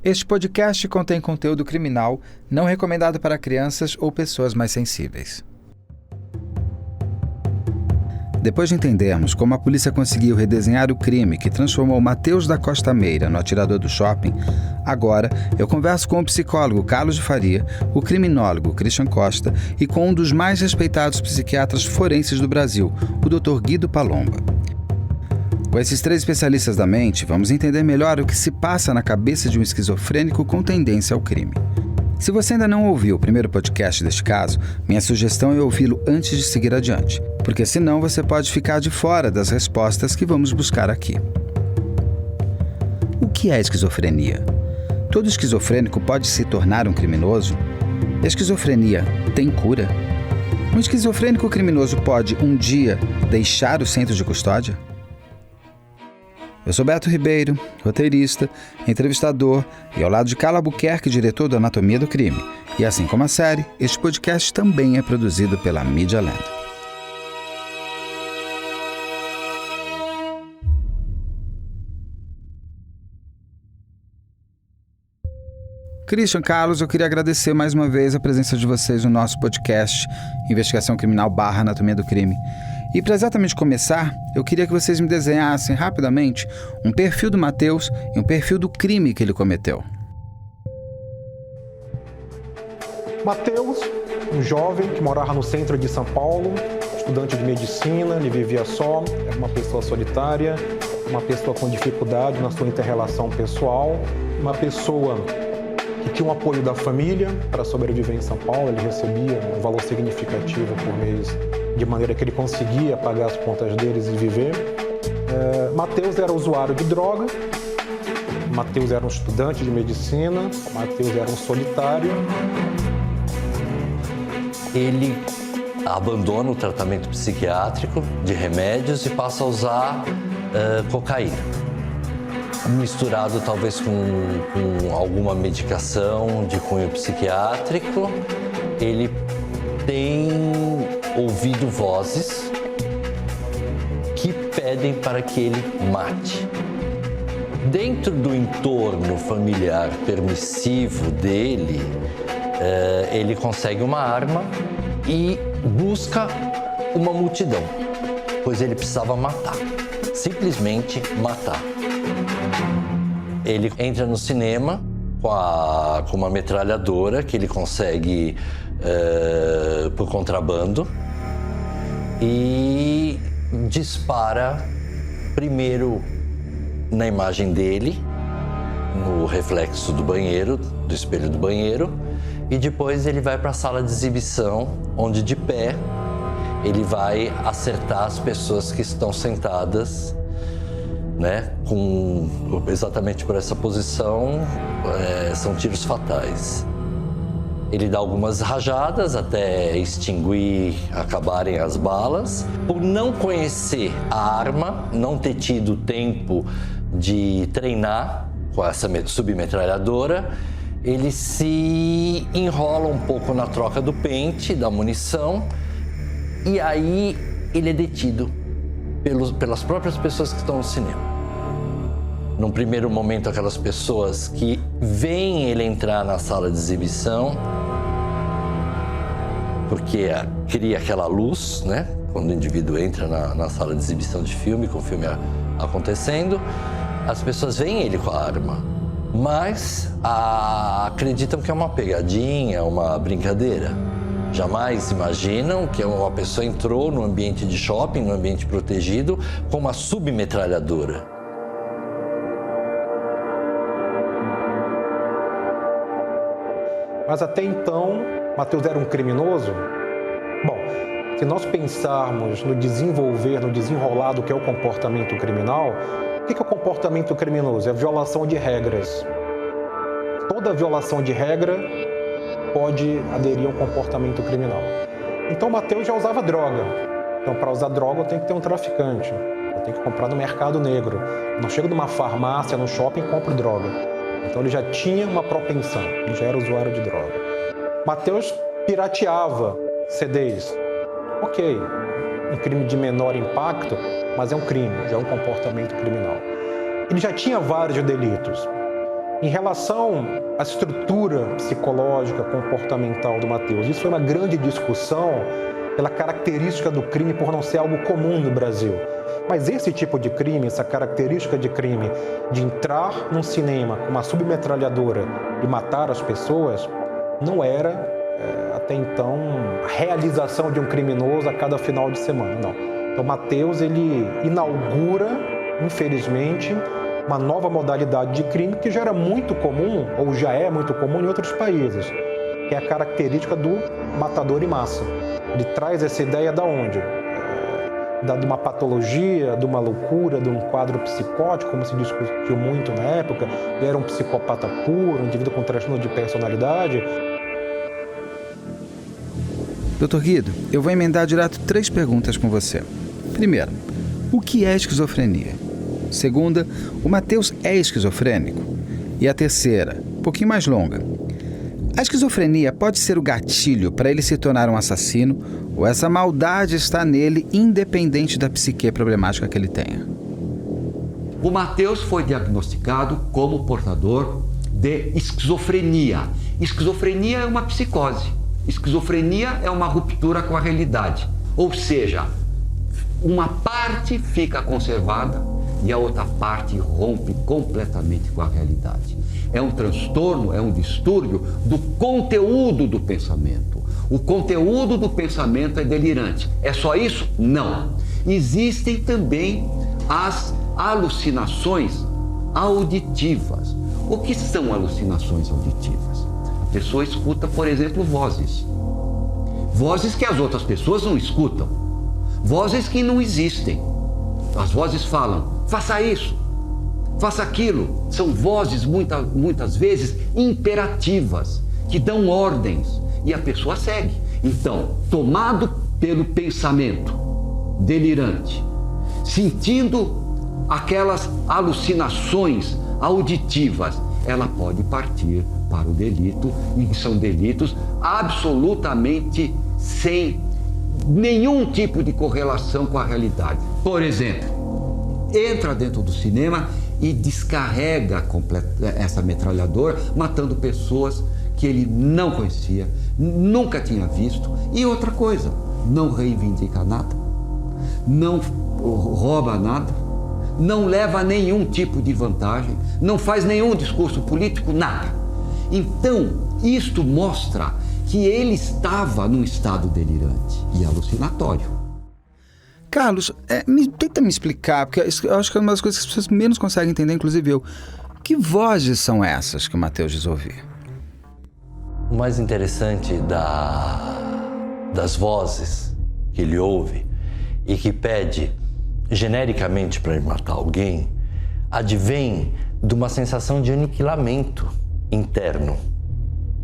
Este podcast contém conteúdo criminal não recomendado para crianças ou pessoas mais sensíveis. Depois de entendermos como a polícia conseguiu redesenhar o crime que transformou Matheus da Costa Meira no atirador do shopping, agora eu converso com o psicólogo Carlos de Faria, o criminólogo Christian Costa e com um dos mais respeitados psiquiatras forenses do Brasil, o Dr. Guido Palomba. Com esses três especialistas da mente, vamos entender melhor o que se passa na cabeça de um esquizofrênico com tendência ao crime. Se você ainda não ouviu o primeiro podcast deste caso, minha sugestão é ouvi-lo antes de seguir adiante, porque senão você pode ficar de fora das respostas que vamos buscar aqui. O que é esquizofrenia? Todo esquizofrênico pode se tornar um criminoso? A esquizofrenia tem cura? Um esquizofrênico criminoso pode, um dia, deixar o centro de custódia? Eu sou Beto Ribeiro, roteirista, entrevistador e ao lado de Carla Albuquerque, diretor do Anatomia do Crime. E assim como a série, este podcast também é produzido pela Media Land. Christian, Carlos, eu queria agradecer mais uma vez a presença de vocês no nosso podcast Investigação Criminal / Anatomia do Crime. E para exatamente começar, eu queria que vocês me desenhassem rapidamente um perfil do Matheus e um perfil do crime que ele cometeu. Matheus, um jovem que morava no centro de São Paulo, estudante de medicina, ele vivia só, era uma pessoa solitária, uma pessoa com dificuldade na sua inter-relação pessoal, uma pessoa que tinha o apoio da família para sobreviver em São Paulo, ele recebia um valor significativo por mês, de maneira que ele conseguia pagar as contas deles e viver. Matheus era usuário de droga, Matheus era um estudante de medicina, Matheus era um solitário. Ele abandona o tratamento psiquiátrico de remédios e passa a usar cocaína, misturado talvez com alguma medicação de cunho psiquiátrico. Ele tem ouvido vozes que pedem para que ele mate. Dentro do entorno familiar permissivo dele, ele consegue uma arma e busca uma multidão, pois ele precisava matar, simplesmente matar. Ele entra no cinema com uma metralhadora que ele consegue por contrabando e dispara primeiro na imagem dele, no reflexo do banheiro, do espelho do banheiro, e depois ele vai para a sala de exibição, onde de pé ele vai acertar as pessoas que estão sentadas, né? Exatamente por essa posição, são tiros fatais. Ele dá algumas rajadas até acabarem as balas. Por não conhecer a arma, não ter tido tempo de treinar com essa submetralhadora, ele se enrola um pouco na troca do pente, da munição, e aí ele é detido pelas próprias pessoas que estão no cinema. Num primeiro momento, aquelas pessoas que veem ele entrar na sala de exibição, porque cria aquela luz, né? Quando o indivíduo entra na sala de exibição de filme, com o filme acontecendo, as pessoas veem ele com a arma, mas acreditam que é uma pegadinha, uma brincadeira. Jamais imaginam que uma pessoa entrou no ambiente de shopping, no ambiente protegido, com uma submetralhadora. Mas até então, Matheus era um criminoso? Bom, se nós pensarmos no desenrolar do que é o comportamento criminal, o que é o comportamento criminoso? É a violação de regras. Toda violação de regra pode aderir a um comportamento criminal. Então, Matheus já usava droga. Então, para usar droga, eu tenho que ter um traficante. Eu tenho que comprar no mercado negro. Não chego numa farmácia, no shopping e compro droga. Então ele já tinha uma propensão, ele já era usuário de droga. Matheus pirateava CDs. Ok, um crime de menor impacto, mas é um crime, já é um comportamento criminal. Ele já tinha vários delitos. Em relação à estrutura psicológica, comportamental do Matheus, isso foi uma grande discussão pela característica do crime por não ser algo comum no Brasil. Mas esse tipo de crime, essa característica de crime de entrar num cinema com uma submetralhadora e matar as pessoas, não era, até então, a realização de um criminoso a cada final de semana, não. Então, Matheus, ele inaugura, infelizmente, uma nova modalidade de crime que já era muito comum, ou já é muito comum em outros países, que é a característica do matador em massa. Ele traz essa ideia da onde? De uma patologia, de uma loucura, de um quadro psicótico, como se discutiu muito na época. Ele era um psicopata puro, um indivíduo com transtorno de personalidade. Dr. Guido, eu vou emendar direto 3 perguntas com você. Primeira, o que é esquizofrenia? Segunda, o Matheus é esquizofrênico? E a terceira, um pouquinho mais longa. A esquizofrenia pode ser o gatilho para ele se tornar um assassino ou essa maldade está nele independente da psique problemática que ele tenha? O Matheus foi diagnosticado como portador de esquizofrenia. Esquizofrenia é uma psicose. Esquizofrenia é uma ruptura com a realidade. Ou seja, uma parte fica conservada e a outra parte rompe completamente com a realidade. É um transtorno, é um distúrbio do conteúdo do pensamento. O conteúdo do pensamento é delirante. É só isso? Não. Existem também as alucinações auditivas. O que são alucinações auditivas? A pessoa escuta, por exemplo, vozes. Vozes que as outras pessoas não escutam. Vozes que não existem. As vozes falam, faça isso, faça aquilo. São vozes muitas vezes imperativas, que dão ordens e a pessoa segue. Então, tomado pelo pensamento delirante, sentindo aquelas alucinações auditivas, ela pode partir para o delito, e são delitos absolutamente sem nenhum tipo de correlação com a realidade. Por exemplo, entra dentro do cinema e descarrega essa metralhadora, matando pessoas que ele não conhecia, nunca tinha visto. E outra coisa, não reivindica nada, não rouba nada, não leva nenhum tipo de vantagem, não faz nenhum discurso político, nada. Então, isto mostra que ele estava num estado delirante e alucinatório. Carlos, tenta me explicar, porque eu acho que é uma das coisas que as pessoas menos conseguem entender, inclusive eu. Que vozes são essas que o Matheus diz ouvir? O mais interessante das vozes que ele ouve e que pede genericamente para ele matar alguém, advém de uma sensação de aniquilamento interno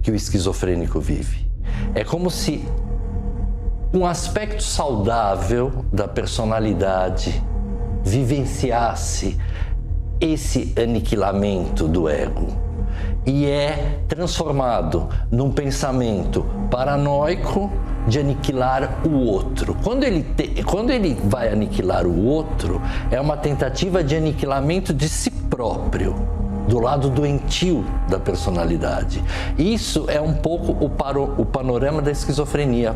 que o esquizofrênico vive. É como se um aspecto saudável da personalidade vivenciasse esse aniquilamento do ego e é transformado num pensamento paranoico de aniquilar o outro. Quando ele vai aniquilar o outro, é uma tentativa de aniquilamento de si próprio, do lado doentio da personalidade. Isso é um pouco o panorama da esquizofrenia,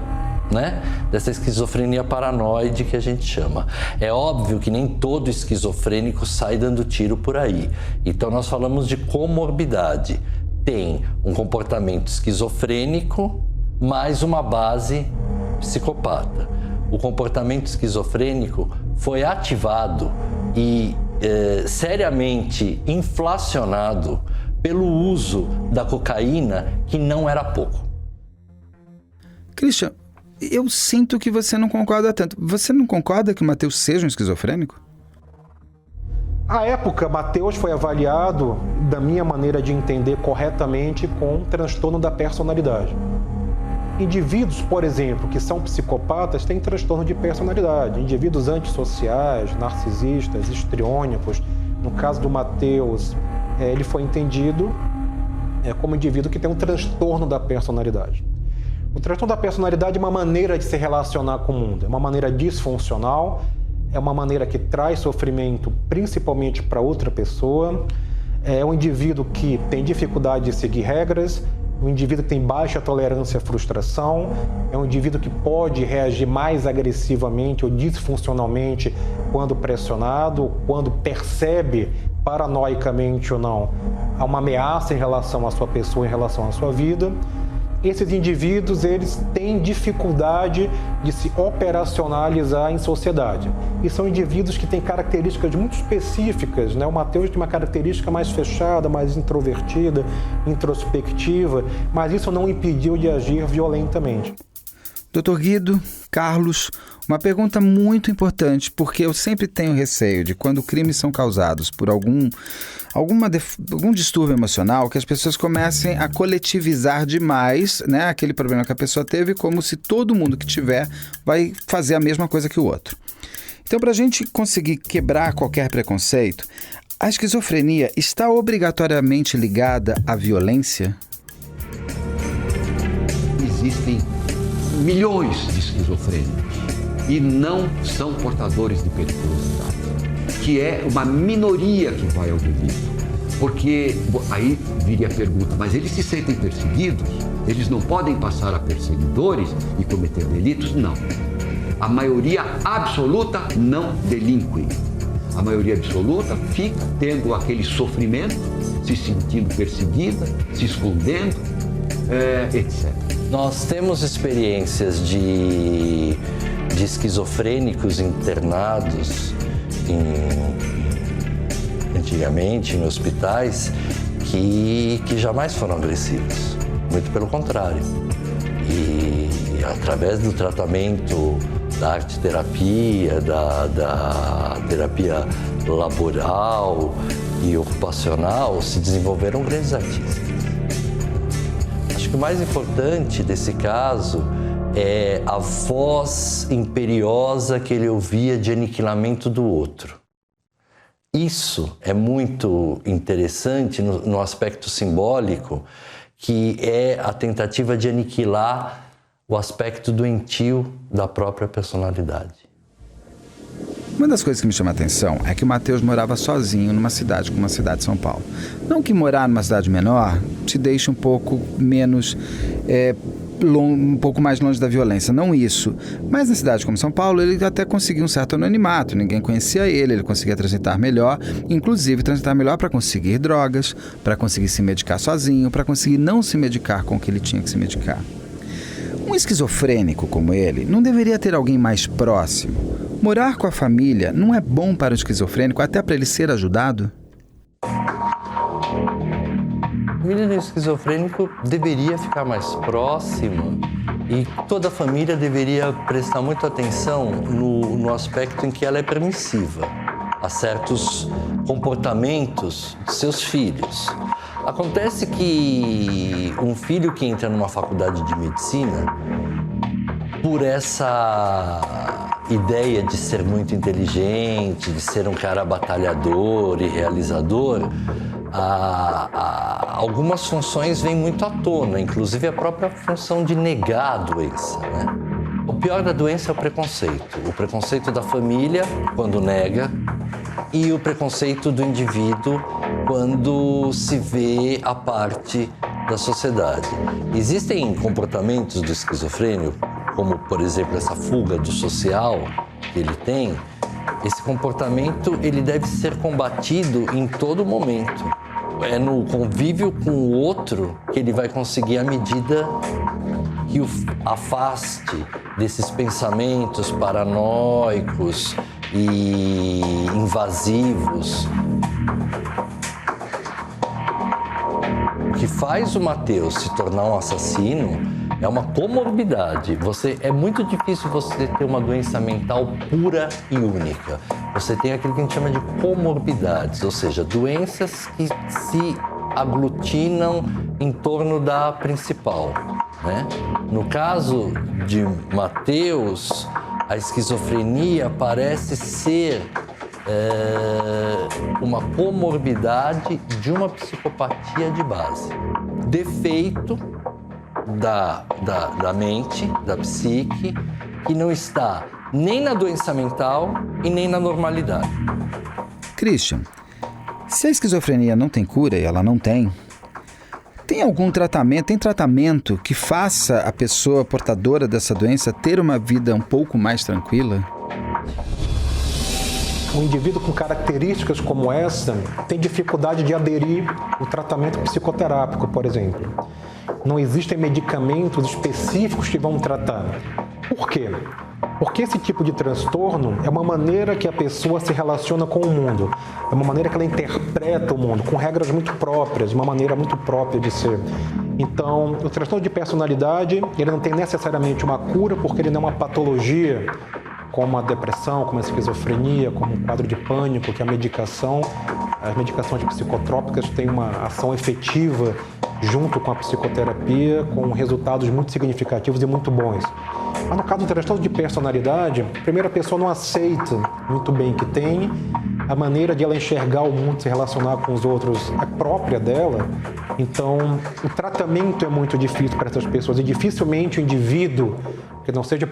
né? Dessa esquizofrenia paranoide que a gente chama. É óbvio que nem todo esquizofrênico sai dando tiro por aí. Então nós falamos de comorbidade. Tem um comportamento esquizofrênico mais uma base psicopata. O comportamento esquizofrênico foi ativado e seriamente inflacionado pelo uso da cocaína, que não era pouco. Christian, eu sinto que você não concorda tanto. Você não concorda que o Matheus seja um esquizofrênico? À época, Matheus foi avaliado, da minha maneira de entender corretamente, com transtorno da personalidade. Indivíduos, por exemplo, que são psicopatas têm transtorno de personalidade. Indivíduos antissociais, narcisistas, histriônicos. No caso do Matheus, ele foi entendido como indivíduo que tem um transtorno da personalidade. O transtorno da personalidade é uma maneira de se relacionar com o mundo, é uma maneira disfuncional, é uma maneira que traz sofrimento principalmente para outra pessoa, É um indivíduo que tem dificuldade de seguir regras, um indivíduo que tem baixa tolerância à frustração, é um indivíduo que pode reagir mais agressivamente ou disfuncionalmente quando pressionado, quando percebe, paranoicamente ou não, uma ameaça em relação à sua pessoa, em relação à sua vida. Esses indivíduos, eles têm dificuldade de se operacionalizar em sociedade. E são indivíduos que têm características muito específicas, né? O Matheus tem uma característica mais fechada, mais introvertida, introspectiva, mas isso não impediu de agir violentamente. Dr. Guido, Carlos, uma pergunta muito importante, porque eu sempre tenho receio de quando crimes são causados por algum distúrbio emocional, que as pessoas comecem a coletivizar demais, né, aquele problema que a pessoa teve, como se todo mundo que tiver vai fazer a mesma coisa que o outro. Então, para a gente conseguir quebrar qualquer preconceito, a esquizofrenia está obrigatoriamente ligada à violência? Existem milhões de esquizofrênicos e não são portadores de periculosidade, que é uma minoria que vai ao delito. Porque aí viria a pergunta, mas eles se sentem perseguidos? Eles não podem passar a perseguidores e cometer delitos? Não. A maioria absoluta não delinque. A maioria absoluta fica tendo aquele sofrimento, se sentindo perseguida, se escondendo, etc. Nós temos experiências de esquizofrênicos internados antigamente em hospitais que jamais foram agressivos, muito pelo contrário. E através do tratamento da arte-terapia, da terapia laboral e ocupacional, se desenvolveram grandes artistas. Acho que o mais importante desse caso é a voz imperiosa que ele ouvia de aniquilamento do outro. Isso é muito interessante no aspecto simbólico, que é a tentativa de aniquilar o aspecto doentio da própria personalidade. Uma das coisas que me chama a atenção é que o Matheus morava sozinho numa cidade como a cidade de São Paulo. Não que morar numa cidade menor te deixe um pouco menos... um pouco mais longe da violência, não isso. Mas na cidade como São Paulo, ele até conseguiu um certo anonimato, ninguém conhecia ele conseguia transitar melhor, inclusive transitar melhor para conseguir drogas, para conseguir se medicar sozinho, para conseguir não se medicar com o que ele tinha que se medicar. Um esquizofrênico como ele não deveria ter alguém mais próximo? Morar com a família não é bom para o esquizofrênico, até para ele ser ajudado? A família do esquizofrênico deveria ficar mais próxima e toda a família deveria prestar muita atenção no aspecto em que ela é permissiva a certos comportamentos de seus filhos. Acontece que um filho que entra numa faculdade de medicina, por essa ideia de ser muito inteligente, de ser um cara batalhador e realizador, algumas funções vêm muito à tona, inclusive a própria função de negar a doença, né? O pior da doença é o preconceito da família quando nega e o preconceito do indivíduo quando se vê à parte da sociedade. Existem comportamentos do esquizofrênico, como por exemplo essa fuga do social que ele tem. Esse comportamento ele deve ser combatido em todo momento. É no convívio com o outro que ele vai conseguir a medida que o afaste desses pensamentos paranoicos e invasivos. O que faz o Matheus se tornar um assassino é uma comorbidade. É muito difícil você ter uma doença mental pura e única. Você tem aquilo que a gente chama de comorbidades, ou seja, doenças que se aglutinam em torno da principal, né? No caso de Matheus, a esquizofrenia parece ser uma comorbidade de uma psicopatia de base. Defeito da mente, da psique, que não está nem na doença mental e nem na normalidade. Christian, Se a esquizofrenia não tem cura, e ela não tem, tem tratamento que faça a pessoa portadora dessa doença ter uma vida um pouco mais tranquila? Um indivíduo com características como essa tem dificuldade de aderir ao tratamento psicoterápico, por exemplo. Não existem medicamentos específicos que vão tratar. Por quê? Porque esse tipo de transtorno é uma maneira que a pessoa se relaciona com o mundo, é uma maneira que ela interpreta o mundo, com regras muito próprias, uma maneira muito própria de ser. Então, o transtorno de personalidade, ele não tem necessariamente uma cura, porque ele não é uma patologia, como a depressão, como a esquizofrenia, como o quadro de pânico, que a medicação, as medicações psicotrópicas têm uma ação efetiva junto com a psicoterapia, com resultados muito significativos e muito bons. Mas no caso do transtorno de personalidade, primeiro a pessoa não aceita muito bem que tem, a maneira de ela enxergar o mundo, se relacionar com os outros é própria dela. Então, o tratamento é muito difícil para essas pessoas e dificilmente o indivíduo, que não seja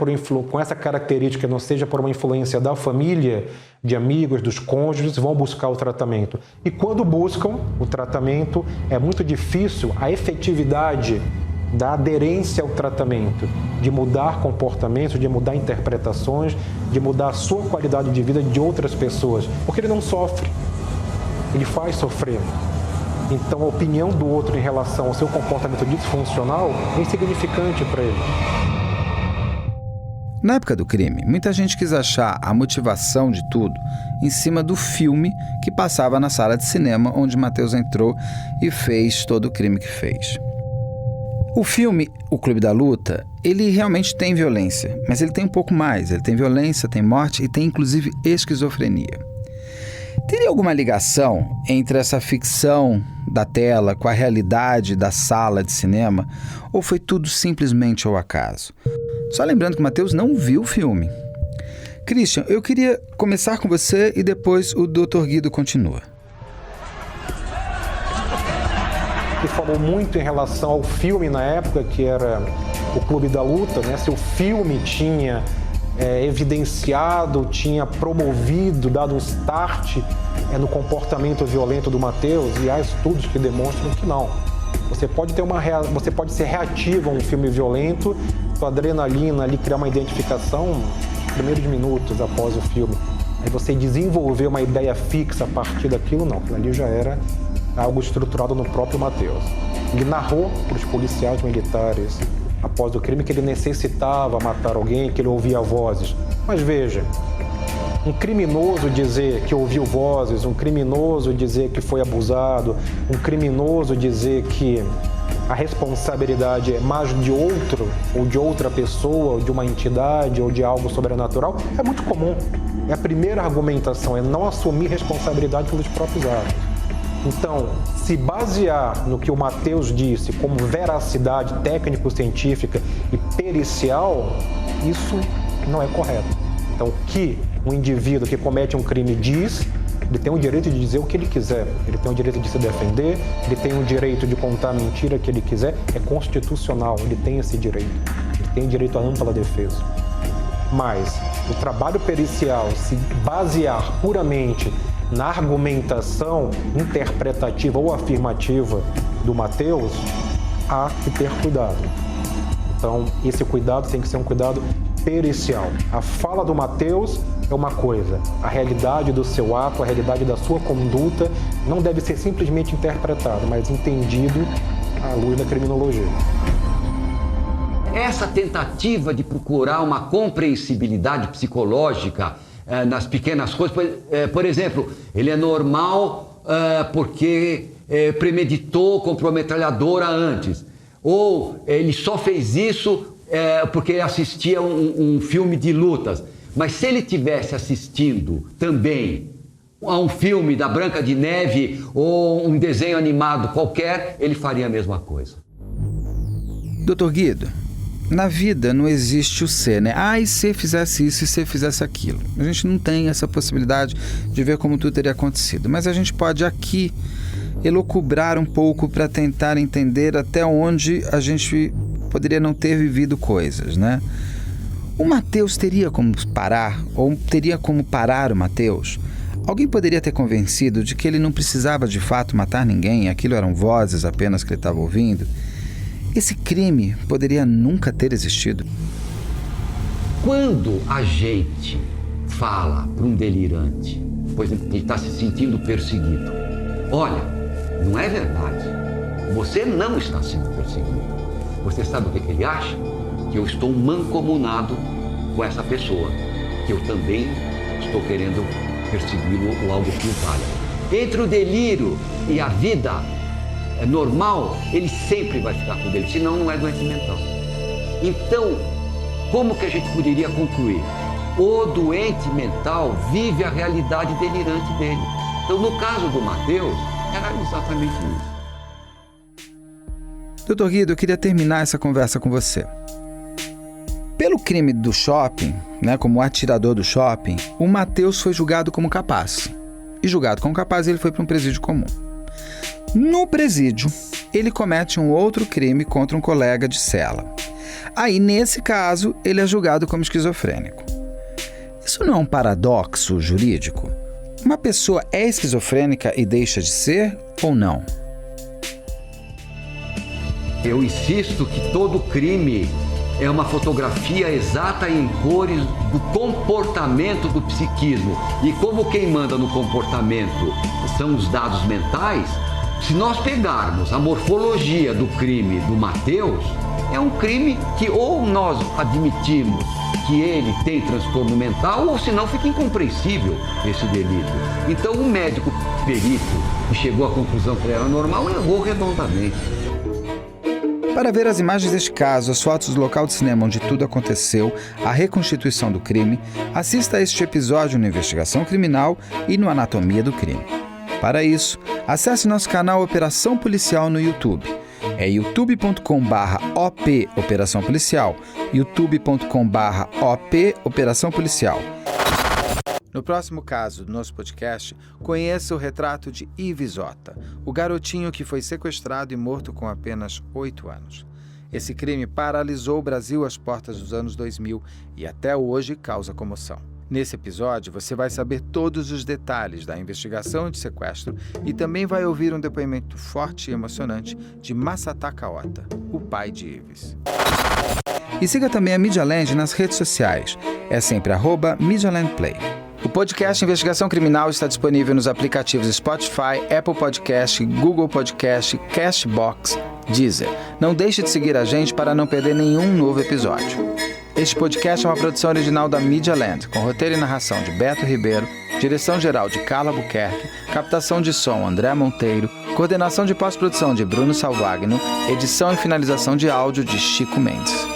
com essa característica, não seja por uma influência da família, de amigos, dos cônjuges, vão buscar o tratamento. E quando buscam o tratamento, é muito difícil a efetividade da aderência ao tratamento, de mudar comportamentos, de mudar interpretações, de mudar a sua qualidade de vida de outras pessoas, porque ele não sofre, ele faz sofrer. Então a opinião do outro em relação ao seu comportamento disfuncional é insignificante para ele. Na época do crime, muita gente quis achar a motivação de tudo em cima do filme que passava na sala de cinema onde Matheus entrou e fez todo o crime que fez. O filme, O Clube da Luta, ele realmente tem violência, mas ele tem um pouco mais. Ele tem violência, tem morte e tem inclusive esquizofrenia. Teria alguma ligação entre essa ficção da tela com a realidade da sala de cinema? Ou foi tudo simplesmente ao acaso? Só lembrando que o Matheus não viu o filme. Christian, eu queria começar com você e depois o Dr. Guido continua. Que falou muito em relação ao filme na época, que era O Clube da Luta, né? Se o filme tinha evidenciado, tinha promovido, dado um start no comportamento violento do Matheus, e há estudos que demonstram que não. Você pode ser reativo a um filme violento, sua adrenalina ali criar uma identificação nos primeiros minutos após o filme. Aí você desenvolver uma ideia fixa a partir daquilo, não. Aquilo ali já era algo estruturado no próprio Matheus. Ele narrou para os policiais militares, após o crime, que ele necessitava matar alguém, que ele ouvia vozes. Mas veja, um criminoso dizer que ouviu vozes, um criminoso dizer que foi abusado, um criminoso dizer que a responsabilidade é mais de outro, ou de outra pessoa, ou de uma entidade, ou de algo sobrenatural, é muito comum. É a primeira argumentação, é não assumir responsabilidade pelos próprios atos. Então, se basear no que o Matheus disse como veracidade técnico-científica e pericial, isso não é correto. Então, o que um indivíduo que comete um crime diz, ele tem o direito de dizer o que ele quiser, ele tem o direito de se defender, ele tem o direito de contar a mentira que ele quiser, é constitucional, ele tem esse direito, ele tem direito à ampla defesa. Mas o trabalho pericial, se basear puramente na argumentação interpretativa ou afirmativa do Matheus, há que ter cuidado. Então, esse cuidado tem que ser um cuidado pericial. A fala do Matheus é uma coisa, a realidade do seu ato, a realidade da sua conduta não deve ser simplesmente interpretada, mas entendido à luz da criminologia. Essa tentativa de procurar uma compreensibilidade psicológica nas pequenas coisas, por exemplo, ele é normal porque premeditou, comprou metralhadora antes, ou ele só fez isso porque assistia um filme de lutas. Mas se ele tivesse assistindo também a um filme da Branca de Neve ou um desenho animado qualquer, ele faria a mesma coisa. Dr. Guido, na vida não existe o ser, né? E se fizesse isso, e se fizesse aquilo. A gente não tem essa possibilidade de ver como tudo teria acontecido. Mas a gente pode aqui elocubrar um pouco para tentar entender até onde a gente poderia não ter vivido coisas, né? O Matheus teria como parar, ou teria como parar o Matheus? Alguém poderia ter convencido de que ele não precisava de fato matar ninguém, aquilo eram vozes apenas que ele estava ouvindo. Esse crime poderia nunca ter existido. Quando a gente fala para um delirante, por exemplo, que ele está se sentindo perseguido, olha, não é verdade, você não está sendo perseguido. Você sabe o que ele acha? Que eu estou mancomunado com essa pessoa, que eu também estou querendo persegui-lo ou algo que o valha. Entre o delírio e a vida normal, ele sempre vai ficar com ele, senão não é doente mental. Então, como que a gente poderia concluir? O doente mental vive a realidade delirante dele. Então, no caso do Matheus, era exatamente isso. Doutor Guido, eu queria terminar essa conversa com você. Pelo crime do shopping, como atirador do shopping, o Matheus foi julgado como capaz. E julgado como capaz, ele foi para um presídio comum. No presídio, ele comete um outro crime contra um colega de cela. Aí, nesse caso, ele é julgado como esquizofrênico. Isso não é um paradoxo jurídico? Uma pessoa é esquizofrênica e deixa de ser ou não? Eu insisto que todo crime é uma fotografia exata em cores do comportamento do psiquismo. E como quem manda no comportamento são os dados mentais, se nós pegarmos a morfologia do crime do Matheus, é um crime que ou nós admitimos que ele tem transtorno mental, ou senão fica incompreensível esse delito. Então o médico perito que chegou à conclusão que ele era normal errou redondamente. Para ver as imagens deste caso, as fotos do local de cinema onde tudo aconteceu, a reconstituição do crime, assista a este episódio no Investigação Criminal e no Anatomia do Crime. Para isso, acesse nosso canal Operação Policial no YouTube. É youtube.com/op Operação Policial, youtube.com/op Operação Policial. No próximo caso do nosso podcast, conheça o retrato de Yves Ota, o garotinho que foi sequestrado e morto com apenas 8 anos. Esse crime paralisou o Brasil às portas dos anos 2000 e até hoje causa comoção. Nesse episódio, você vai saber todos os detalhes da investigação de sequestro e também vai ouvir um depoimento forte e emocionante de Massataka Ota, o pai de Yves. E siga também a Media Land nas redes sociais. É sempre @MedialandPlay. O podcast Investigação Criminal está disponível nos aplicativos Spotify, Apple Podcast, Google Podcast, Castbox, Deezer. Não deixe de seguir a gente para não perder nenhum novo episódio. Este podcast é uma produção original da Media Land, com roteiro e narração de Beto Ribeiro, direção-geral de Carla Buquerque, captação de som André Monteiro, coordenação de pós-produção de Bruno Salvagno, edição e finalização de áudio de Chico Mendes.